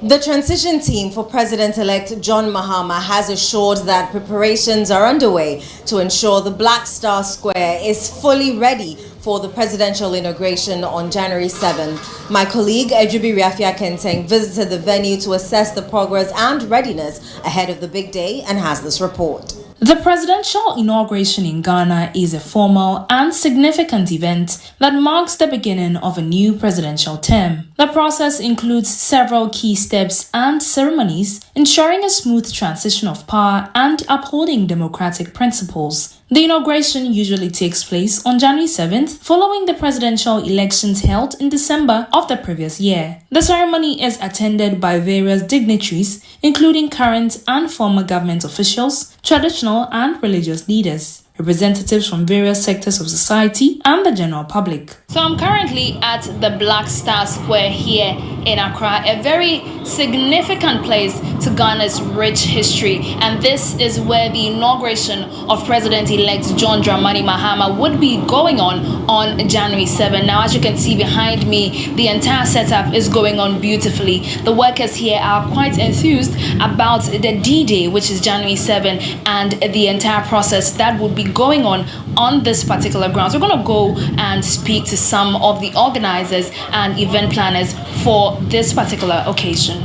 The transition team for President-elect John Mahama has assured that preparations are underway to ensure the Black Star Square is fully ready for the presidential inauguration on January 7. My colleague Ejubi Riafia Kenteng visited the venue to assess the progress and readiness ahead of the big day and has this report. The presidential inauguration in Ghana is a formal and significant event that marks the beginning of a new presidential term. The process includes several key steps and ceremonies, ensuring a smooth transition of power and upholding democratic principles. The inauguration usually takes place on January 7th, following the presidential elections held in December of the previous year. The ceremony is attended by various dignitaries, including current and former government officials, traditional and religious leaders, representatives from various sectors of society, and the general public. So I'm currently at the Black Star Square here in Accra, a very significant place to Ghana's rich history. And this is where the inauguration of President-elect John Dramani Mahama would be going on January 7. Now, as you can see behind me, the entire setup is going on beautifully. The workers here are quite enthused about the D-Day, which is January 7, and the entire process that would be going on this particular grounds. We're going to go and speak to some of the organizers and event planners for this particular occasion.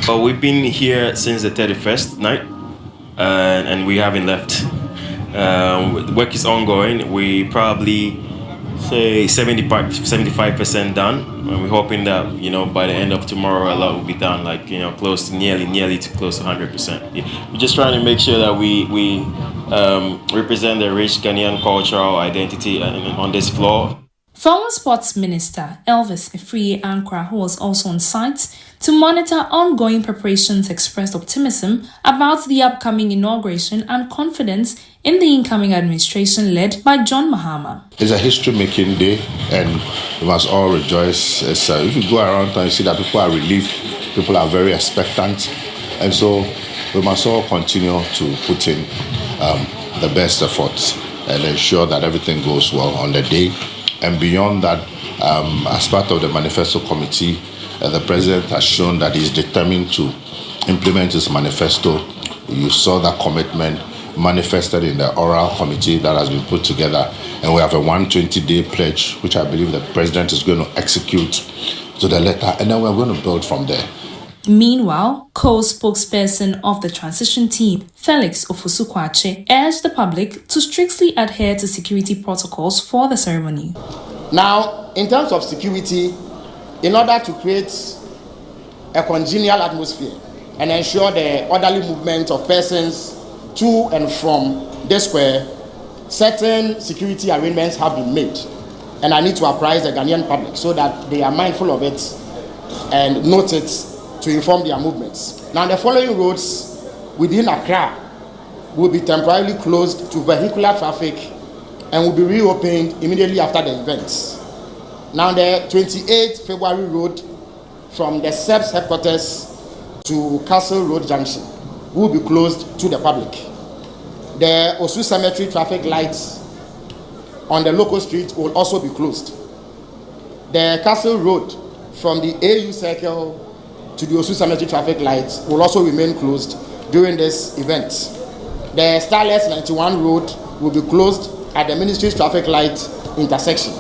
Well, we've been here since the 31st night and we haven't left. The work is ongoing. We probably say 75% done, and we're hoping that by the end of tomorrow a lot will be done, like close to nearly to close to 100%. We're just trying to make sure that we represent the rich Ghanaian cultural identity on this floor. Former Sports Minister Elvis Efriye Ankra, who was also on site to monitor ongoing preparations, expressed optimism about the upcoming inauguration and confidence in the incoming administration led by John Mahama. It's a history-making day, and we must all rejoice. If you go around and you see that people are relieved, people are very expectant, and so we must all continue to put in the best efforts and ensure that everything goes well on the day. And beyond that, as part of the manifesto committee, the president has shown that he's determined to implement his manifesto. You saw that commitment manifested in the oral committee that has been put together, and we have a 120-day pledge, which I believe the president is going to execute to the letter, and then we're going to build from there. Meanwhile, co-spokesperson of the transition team, Felix Ofusukwache, urged the public to strictly adhere to security protocols for the ceremony. Now, in terms of security, in order to create a congenial atmosphere and ensure the orderly movement of persons to and from the square, certain security arrangements have been made. And I need to apprise the Ghanaian public so that they are mindful of it and note it to inform their movements. Now, the following roads within Accra will be temporarily closed to vehicular traffic and will be reopened immediately after the events. Now, the 28th February road from the SEPS headquarters to Castle Road Junction will be closed to the public. The Osu Cemetery traffic lights on the local street will also be closed. The Castle Road from the AU Circle to the Osu Cemetery traffic lights will also remain closed during this event. The Starless 91 road will be closed at the Ministry's traffic light intersection.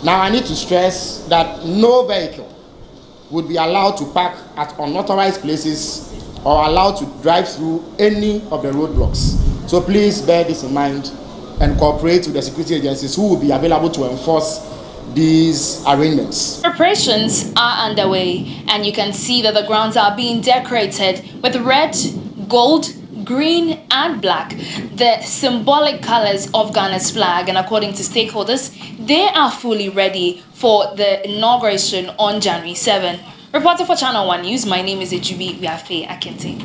Now, I need to stress that no vehicle would be allowed to park at unauthorized places or allowed to drive through any of the roadblocks. So please bear this in mind and cooperate with the security agencies who will be available to enforce these arrangements. Preparations are underway, and you can see that the grounds are being decorated with red, gold, green, and black, the symbolic colors of Ghana's flag. And according to stakeholders, they are fully ready for the inauguration on January 7. Reporting for Channel One News, my name is Ejubi Riafia Kenteng.